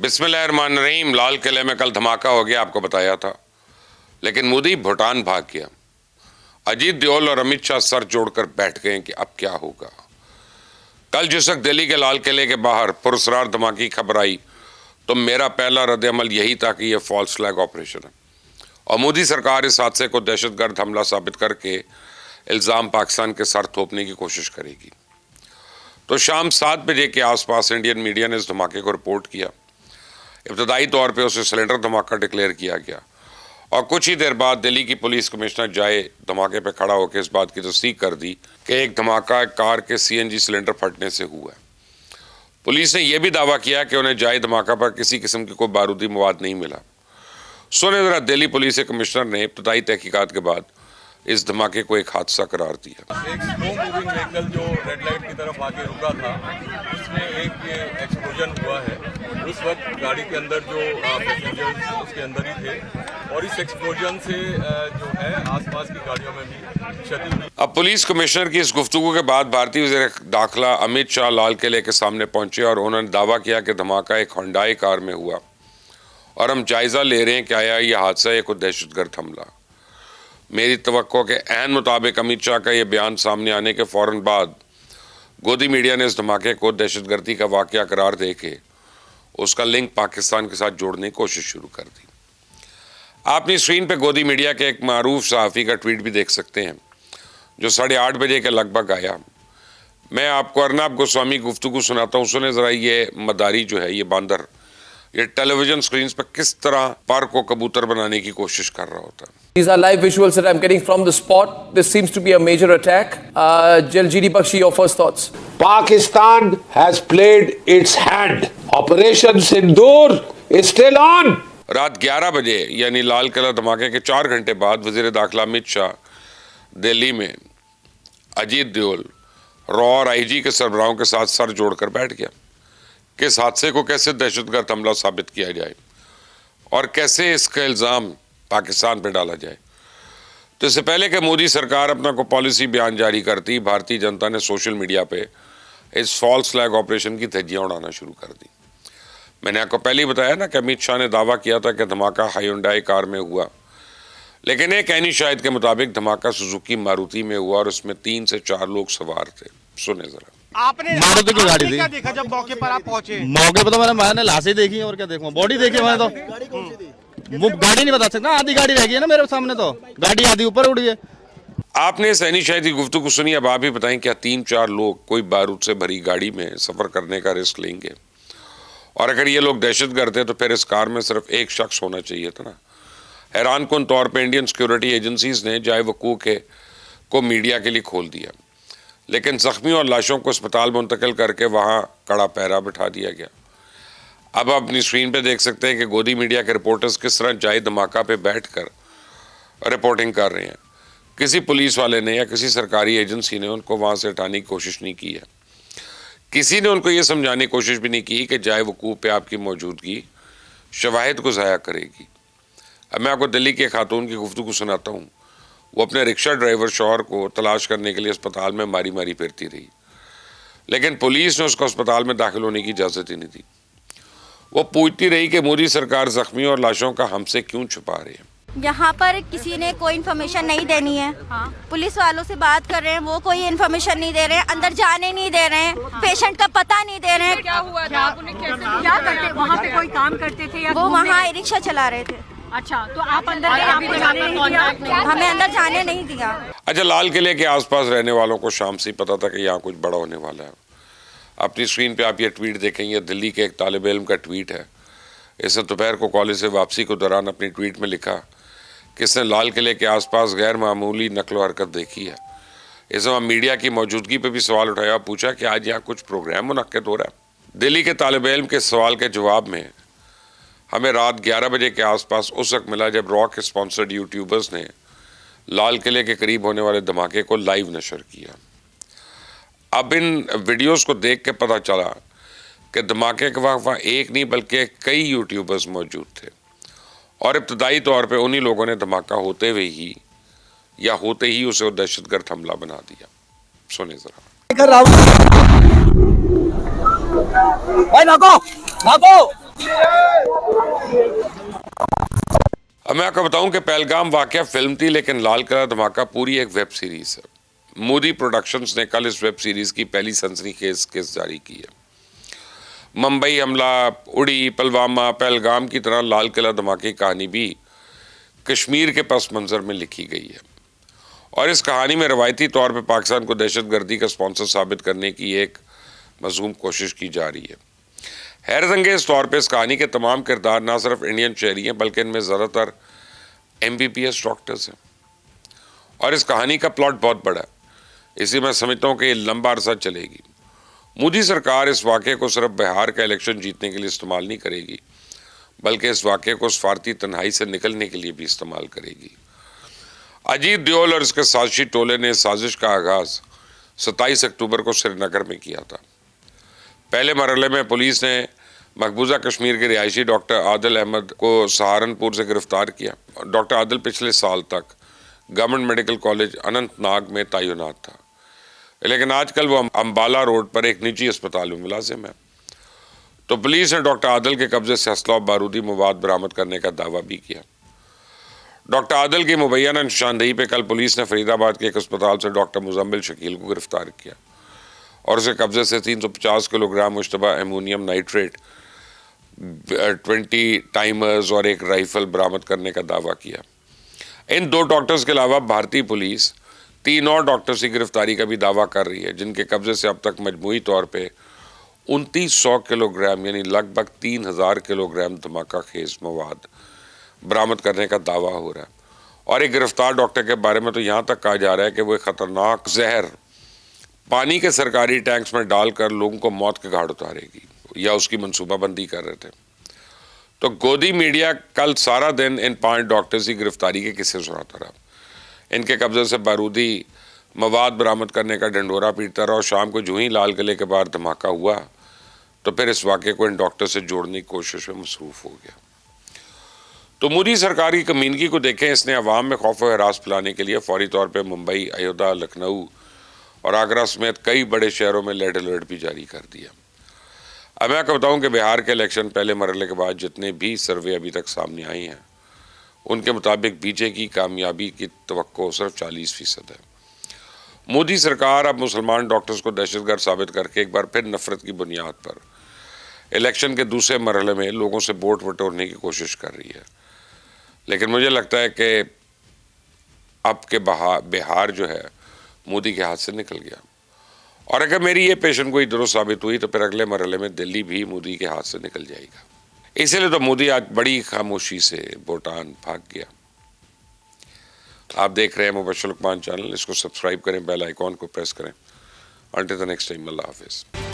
बिस्मिल्लाहिर्रहमानिर्रहीम। लाल किले में कल धमाका हो गया, आपको बताया था, लेकिन मोदी भूटान भाग गया। अजीत देओल और अमित शाह सर जोड़कर बैठ गए कि अब क्या होगा। कल जिस वक्त दिल्ली के लाल किले के बाहर पुरस्कार धमाके की खबर आई तो मेरा पहला रद्द-ए-अमल यही था कि यह फॉल्स फ्लैग ऑपरेशन है और मोदी सरकार इस हादसे को दहशतगर्द हमला साबित करके इल्ज़ाम पाकिस्तान के सर थोपने की कोशिश करेगी। तो शाम 7 बजे के आसपास इंडियन मीडिया ने इस धमाके को रिपोर्ट किया। इब्तदाई तौर पे उसे सिलेंडर धमाका डिक्लेयर किया गया और कुछ ही देर बाद दिल्ली की पुलिस कमिश्नर जाए धमाके पे खड़ा होकर इस बात की तस्दीक कर दी कि एक धमाका एक कार के सीएनजी सिलेंडर फटने से हुआ है। पुलिस ने यह भी दावा किया कि उन्हें जाए धमाका पर किसी किस्म की कोई बारूदी मवाद नहीं मिला। सुने जरा, दिल्ली पुलिस के कमिश्नर ने इब्तदाई तहकीकात के बाद इस धमाके को एक हादसा करार दिया। एक स्लो मूविंग व्हीकल जो रेड लाइट की तरफ आके रुका था, उसमें एक एक्सप्लोजन हुआ है। उस वक्त गाड़ी के अंदर जो पैसेंजर्स उसके अंदर ही थे और इस एक्सप्लोजन से जो है आसपास की गाड़ियों में भी क्षति हुई। अब पुलिस कमिश्नर की इस गुफ्तगू के बाद भारतीय वज़ीर दाखिला अमित शाह लाल किले के सामने पहुंचे और उन्होंने दावा किया कि धमाका एक हुंडई कार में हुआ और हम जायजा ले रहे हैं कि आया यह हादसा एक दहशतगर्द हमला। मेरी तवक्को के ऐन मुताबिक अमित शाह का यह बयान सामने आने के फौरन बाद गोदी मीडिया ने इस धमाके को दहशतगर्दी का वाकया करार देके उसका लिंक पाकिस्तान के साथ जोड़ने की कोशिश शुरू कर दी। आपने स्क्रीन पे गोदी मीडिया के एक मारूफ सहाफ़ी का ट्वीट भी देख सकते हैं जो 8:30 बजे के लगभग आया। मैं आपको अर्नब गोस्वामी गुफ्तगू सुनाता हूँ, सुने ज़रा। ये मदारी जो है, ये बांदर, ये टेलीविजन स्क्रीन पर किस तरह पर को कबूतर बनाने की कोशिश कर रहा होता है। These are live visuals that I'm getting from the spot. This seems to be a major attack. Jaljiri Bakshi, your first thoughts? Pakistan has played its hand. Operation Sindoor is still on. रात 11 बजे यानी लाल किला धमाके के 4 घंटे बाद वज़ीर दाखिला अमित शाह दिल्ली में अजीत देओल, रॉ और आईजी के सरबराहों के साथ सर जोड़कर बैठ गया कि इस हादसे को कैसे दहशतगर्द हमला साबित किया जाए और कैसे इसका इल्ज़ाम पाकिस्तान पे डाला जाए। तो इससे पहले कि मोदी सरकार अपना को पॉलिसी बयान जारी करती, भारतीय जनता ने सोशल मीडिया पे इस फॉल्स फ्लैग ऑपरेशन की धज्जियां उड़ाना शुरू कर दी। मैंने आपको पहले ही बताया ना कि अमित शाह ने दावा किया था कि धमाका हुंडई कार में हुआ, लेकिन एक ऐनी शाहिद के मुताबिक धमाका सुजुकी मारुति में हुआ और उसमें 3 से 4 लोग सवार थे। सुने जरा। आपने मारुति की गाड़ी थी। क्या देखा जब मौके पर आप पहुंचे? मौके पर तो मैंने लाशें देखी और क्या देखूं, बॉडी देखी मैंने तो। वो गाड़ी नहीं बता सकता, आधी गाड़ी रह गई है ना मेरे सामने, तो गाड़ी आधी ऊपर उड़ी है। आपने सैनी शायद की गुफ्तगू सुनी, अब आप ही बताएं क्या 3-4 लोग कोई बारूद से भरी गाड़ी में सफर करने का रिस्क लेंगे? और अगर ये लोग दहशतगर्द हैं तो फिर इस कार में सिर्फ एक शख्स होना चाहिए था ना। हैरान कुन तौर पे इंडियन सिक्योरिटी एजेंसीज ने जाए वकूअ को मीडिया के लिए खोल दिया, लेकिन जख्मियों और लाशों को अस्पताल मुंतकिल करके वहाँ कड़ा पहरा बिठा दिया गया। अब आप अपनी स्क्रीन पे देख सकते हैं कि गोदी मीडिया के रिपोर्टर्स किस तरह जाए धमाका पे बैठकर रिपोर्टिंग कर रहे हैं। किसी पुलिस वाले ने या किसी सरकारी एजेंसी ने उनको वहाँ से हटाने की कोशिश नहीं की है। किसी ने उनको ये समझाने की कोशिश भी नहीं की कि जाए वकूअ पे आपकी मौजूदगी शवाहिद को ज़ाया करेगी। अब मैं आपको दिल्ली के खातून की गुफ्तगू सुनाता हूँ। वो अपने रिक्शा ड्राइवर शौहर को तलाश करने के लिए अस्पताल में मारी मारी फिरती रही, लेकिन पुलिस ने उसको अस्पताल में दाखिल होने की इजाज़त ही नहीं दी। वो पूछती रही कि मोदी सरकार जख्मियों और लाशों का हमसे क्यों छुपा रही है। यहाँ पर किसी ने कोई इन्फॉर्मेशन नहीं देनी है। पुलिस वालों से बात कर रहे हैं, वो कोई इन्फॉर्मेशन नहीं दे रहे हैं, अंदर जाने नहीं दे रहे हैं, पेशेंट का पता नहीं दे रहे हैं। क्या हुआ था? आप उन्हें कैसे क्या करते? वहाँ पे कोई काम करते थे या वो वहाँ रिक्शा चला रहे थे। अच्छा, तो आप अंदर गए, आपको जाने नहीं दिया? हमें अंदर जाने नहीं दिया। अच्छा, लाल किले के आसपास रहने वालों को शाम से ही पता था कि यहाँ कुछ बड़ा होने वाला है। अपनी स्क्रीन पे आप ये ट्वीट देखें, ये दिल्ली के एक तालिब इल्म का ट्वीट है। इसने दोपहर को कॉलेज से वापसी के दौरान अपनी ट्वीट में लिखा कि इसने लाल किले के आसपास गैर मामूली नकलो हरकत देखी है। इस वहाँ मीडिया की मौजूदगी पर भी सवाल उठाया, पूछा कि आज यहाँ कुछ प्रोग्राम मुनक्किद हो रहा है। दिल्ली के तालिब इल्म के सवाल के जवाब में हमें रात 11 बजे के आसपास उस वक्त मिला जब रॉ के स्पॉन्सर्ड यूट्यूबर्स ने लाल किले के करीब होने वाले धमाके को लाइव नशर किया। अब इन वीडियोस को देख के पता चला कि धमाके के वक्त वहाँ एक नहीं बल्कि कई यूट्यूबर्स मौजूद थे और इब्तदाई तौर पे उन्हीं लोगों ने धमाका होते हुए ही या होते ही उसे दहशतगर्द हमला बना दिया। सुने जरा। भाई भागो भागो। अब मैं आपको बताऊं कि पहलगाम वाकया फिल्म थी, लेकिन लाल किला धमाका पूरी एक वेब सीरीज है। मोदी प्रोडक्शंस ने कल इस वेब सीरीज की पहली सनसनीखेज केस जारी की है। मुंबई हमला, उड़ी, पुलवामा, पहलगाम की तरह लाल किला धमाके की कहानी भी कश्मीर के पस मंजर में लिखी गई है और इस कहानी में रवायती तौर पर पाकिस्तान को दहशतगर्दी का स्पॉन्सर साबित करने की एक मज़मूम कोशिश की जा रही है। हैरतअंगेज़ तौर पर इस कहानी के तमाम किरदार ना सिर्फ इंडियन शहरी हैं बल्कि इनमें ज़्यादातर MBBS डॉक्टर्स हैं और इस कहानी का प्लॉट बहुत बड़ा है, इसी मैं समझता हूँ कि ये लंबा अरसा चलेगी। मोदी सरकार इस वाक़े को सिर्फ बिहार का इलेक्शन जीतने के लिए इस्तेमाल नहीं करेगी बल्कि इस वाक़े को सफारती तन्हाई से निकलने के लिए भी इस्तेमाल करेगी। अजीत डोवाल और इसके साजिशी टोले ने साजिश का आगाज़ 27 अक्टूबर को श्रीनगर में किया था। पहले मरहले में पुलिस ने मकबूजा कश्मीर के रिहायशी डॉक्टर आदिल अहमद को सहारनपुर से गिरफ्तार किया। डॉक्टर आदिल पिछले साल तक गवर्नमेंट मेडिकल कॉलेज अनंतनाग में तैनात था, लेकिन आजकल वो अम्बाला रोड पर एक निजी अस्पताल में मुलाजिम है। तो पुलिस ने डॉक्टर आदिल के कब्जे से असला और बारूदी मवाद बरामद करने का दावा भी किया। डॉक्टर आदिल की मुबैना निशानदेही पे कल पुलिस ने फरीदाबाद के एक अस्पताल से डॉक्टर मुजम्मिल शकील को गिरफ्तार किया और उसे कब्जे से 350 kilogram Mushtaba ammonium nitrate, 20 timers और एक राइफल बरामद करने का दावा किया। इन 2 डॉक्टर्स के अलावा भारतीय पुलिस 3 और डॉक्टर्स की गिरफ्तारी का भी दावा कर रही है, जिनके कब्जे से अब तक मजमूई तौर पे 2900 किलोग्राम यानी लगभग 3000 किलोग्राम धमाका खेज मवाद बरामद करने का दावा हो रहा है। और एक गिरफ्तार डॉक्टर के बारे में तो यहाँ तक कहा जा रहा है कि वो खतरनाक जहर पानी के सरकारी टैंक्स में डालकर लोगों को मौत के घाट उतारेगी या उसकी मनसूबाबंदी कर रहे थे। तो गोदी मीडिया कल सारा दिन इन 5 डॉक्टर्स की गिरफ्तारी के किस्से सुनाता रहा, इनके कब्जे से बारूदी मवाद बरामद करने का ढंढोरा पीटता रहा और शाम को जो ही लाल किले के बाहर धमाका हुआ तो फिर इस वाक़े को इन डॉक्टर से जोड़ने की कोशिश में मसरूफ़ हो गया। तो मोदी सरकार की कमीनगी को देखें, इसने अवाम में खौफ व हरास फैलाने के लिए फौरी तौर पर मुंबई, अयोध्या, लखनऊ और आगरा समेत कई बड़े शहरों में रेड अलर्ट भी जारी कर दिया। अब मैं आपको बताऊं कि बिहार के इलेक्शन पहले मरहले के बाद जितने भी सर्वे अभी तक सामने आई हैं उनके मुताबिक बीजेपी की कामयाबी की तवक्को सिर्फ 40% है। मोदी सरकार अब मुसलमान डॉक्टर्स को दहशतगर्द साबित करके एक बार फिर नफरत की बुनियाद पर इलेक्शन के दूसरे मरहले में लोगों से वोट बटोरने की कोशिश कर रही है। लेकिन मुझे लगता है कि अब के बिहार जो है मोदी के हाथ से निकल गया और अगर मेरी ये पेशन गोई दुरुस्त साबित हुई तो फिर अगले मरहले में दिल्ली भी मोदी के हाथ से निकल जाएगा। इसलिए तो मोदी आज बड़ी खामोशी से भूटान भाग गया। आप देख रहे हैं मुबश्शिर लुकमान चैनल, इसको सब्सक्राइब करें, बेल आइकॉन को प्रेस करें। अंटिल द नेक्स्ट टाइम, अल्लाह हाफिज़।